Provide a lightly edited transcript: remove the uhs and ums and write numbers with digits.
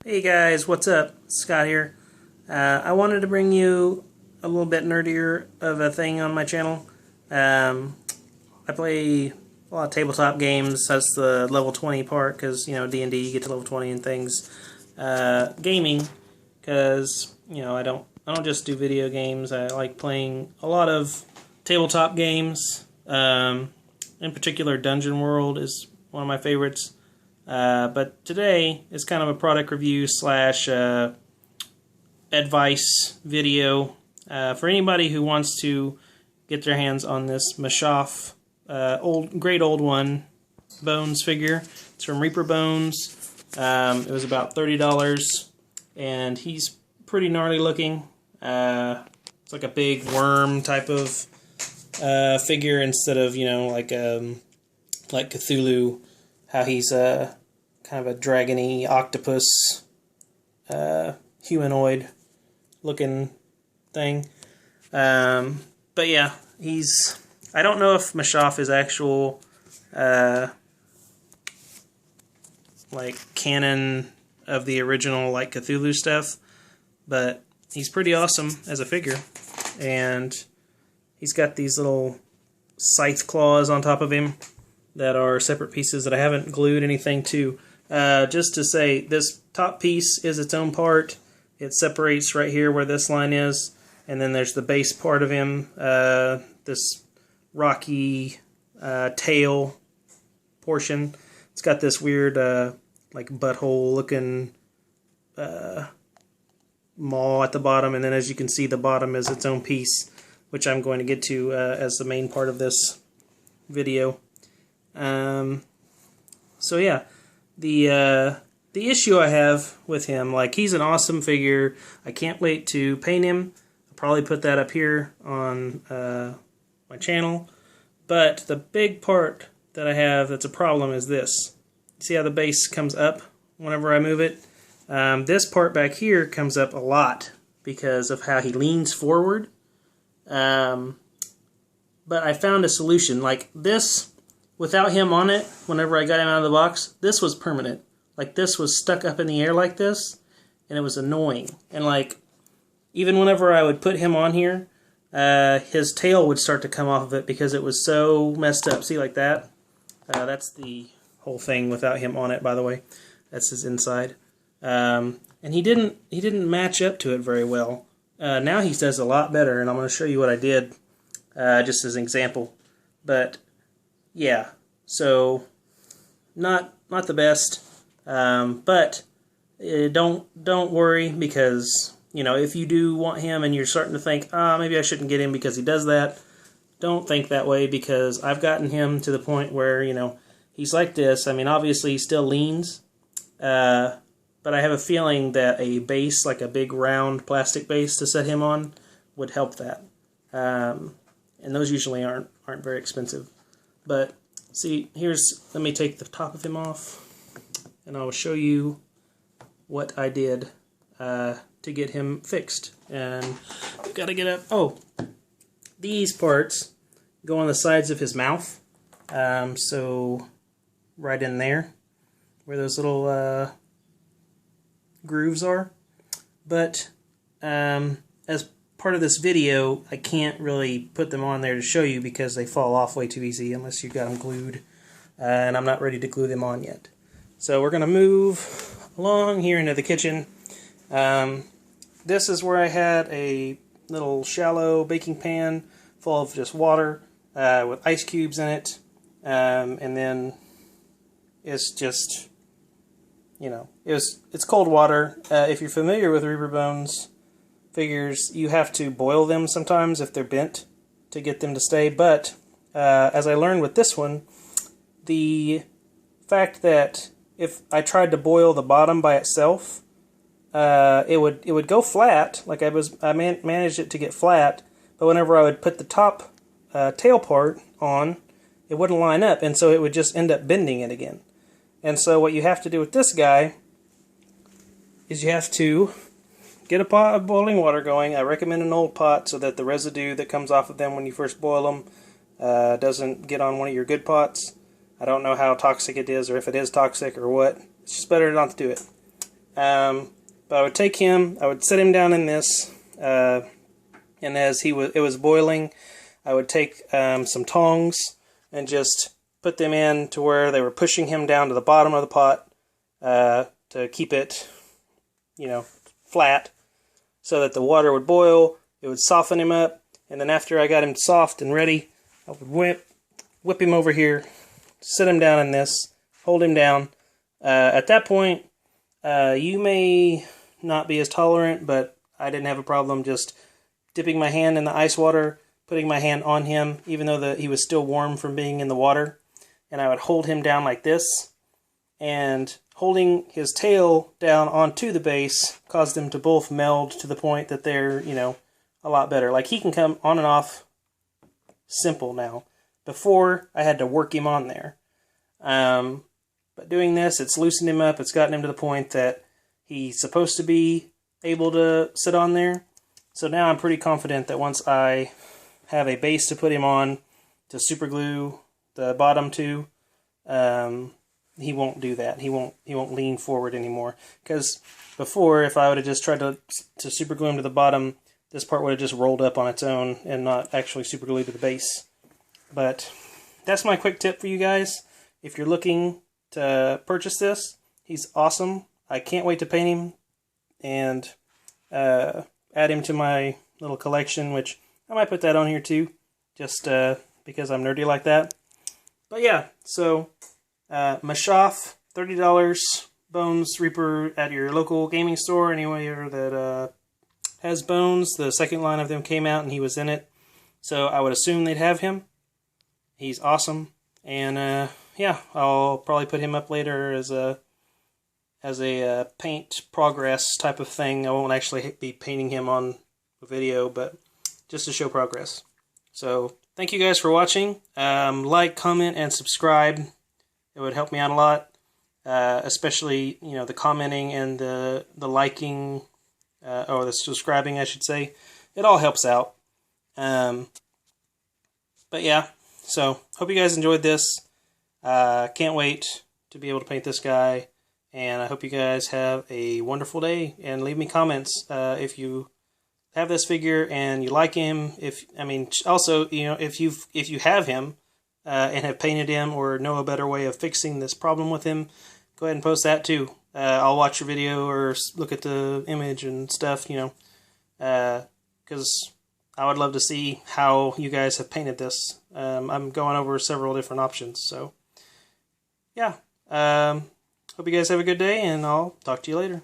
Hey guys, what's up? Scott here. I wanted to bring you a little bit nerdier of a thing on my channel. I play a lot of tabletop games. That's the level 20 part, because D&D you get to level 20 and things. Gaming, because I don't just do video games. I like playing a lot of tabletop games. In particular, Dungeon World is one of my favorites. But today is kind of a product review slash advice video for anybody who wants to get their hands on this Mashaaf great old one Bones figure. It's from Reaper Bones. It was about $30, and he's pretty gnarly looking. It's like a big worm type of figure instead of like Cthulhu. How he's kind of a dragony octopus humanoid looking thing. But yeah, I don't know if Mashaaf is actual like canon of the original like Cthulhu stuff, but he's pretty awesome as a figure. And he's got these little scythe claws on top of him that are separate pieces that I haven't glued anything to. Just to say, this top piece is its own part. It separates right here where this line is, and then there's the base part of him, this rocky tail portion. It's got this weird like butthole looking maw at the bottom, and then as you can see the bottom is its own piece, which I'm going to get to as the main part of this video. So yeah, the issue I have with him, like, he's an awesome figure. I can't wait to paint him. I'll probably put that up here on my channel. But the big part that I have that's a problem is this. See how the base comes up whenever I move it? This part back here comes up a lot because of how he leans forward. But I found a solution. Like this, without him on it, whenever I got him out of the box, this was permanent. Like, this was stuck up in the air like this, and it was annoying. And like, even whenever I would put him on here, his tail would start to come off of it because it was so messed up. See, like that? That's the whole thing without him on it, by the way. That's his inside. And he didn't match up to it very well. Now he does a lot better, and I'm going to show you what I did just as an example. But yeah, so not the best, but don't worry, because if you do want him and you're starting to think, maybe I shouldn't get him because he does that, don't think that way, because I've gotten him to the point where he's like this. I mean, obviously he still leans, but I have a feeling that a base, like a big round plastic base to set him on, would help that. And those usually aren't very expensive. But see, let me take the top of him off, and I will show you what I did to get him fixed. And we've got to get up. Oh, these parts go on the sides of his mouth. So right in there, where those little grooves are. But as part of this video, I can't really put them on there to show you because they fall off way too easy unless you've got them glued, and I'm not ready to glue them on yet. So we're going to move along here into the kitchen. This is where I had a little shallow baking pan full of just water with ice cubes in it, and then it's just, it's cold water. If you're familiar with Reaper Bones figures, you have to boil them sometimes if they're bent to get them to stay. But as I learned with this one, the fact that if I tried to boil the bottom by itself, it would go flat. Like I managed it to get flat, but whenever I would put the top tail part on, it wouldn't line up, and so it would just end up bending it again. And so what you have to do with this guy is you have to get a pot of boiling water going. I recommend an old pot so that the residue that comes off of them when you first boil them doesn't get on one of your good pots. I don't know how toxic it is, or if it is toxic or what. It's just better not to do it. But I would take him, I would set him down in this, and as it was boiling, I would take some tongs and just put them in to where they were pushing him down to the bottom of the pot to keep it, flat, so that the water would boil. It would soften him up, and then after I got him soft and ready, I would whip him over here, sit him down in this, hold him down. At that point, you may not be as tolerant, but I didn't have a problem just dipping my hand in the ice water, putting my hand on him, even though he was still warm from being in the water, and I would hold him down like this, and holding his tail down onto the base caused them to both meld to the point that they're, a lot better. Like, he can come on and off simple now. Before, I had to work him on there. But doing this, it's loosened him up. It's gotten him to the point that he's supposed to be able to sit on there. So now I'm pretty confident that once I have a base to put him on to super glue the bottom to, he won't do that. He won't lean forward anymore. Because before, if I would have just tried to super glue him to the bottom, this part would have just rolled up on its own and not actually super glued to the base. But that's my quick tip for you guys. If you're looking to purchase this, he's awesome. I can't wait to paint him and add him to my little collection, which I might put that on here too, just because I'm nerdy like that. But yeah, so Mashaaf, $30 Bones Reaper at your local gaming store, anywhere that has bones. The second line of them came out and he was in it, so I would assume they'd have him. He's awesome, and yeah, I'll probably put him up later as a paint progress type of thing. I won't actually be painting him on a video, but just to show progress. So thank you guys for watching. Like, comment, and subscribe. It would help me out a lot, especially the commenting and the liking, or the subscribing, I should say. It all helps out. But yeah, so hope you guys enjoyed this. Can't wait to be able to paint this guy, and I hope you guys have a wonderful day. And leave me comments if you have this figure and you like him. Also, if you have him and have painted him or know a better way of fixing this problem with him, go ahead and post that too. I'll watch your video or look at the image and stuff, because I would love to see how you guys have painted this. I'm going over several different options, so yeah. Hope you guys have a good day, and I'll talk to you later.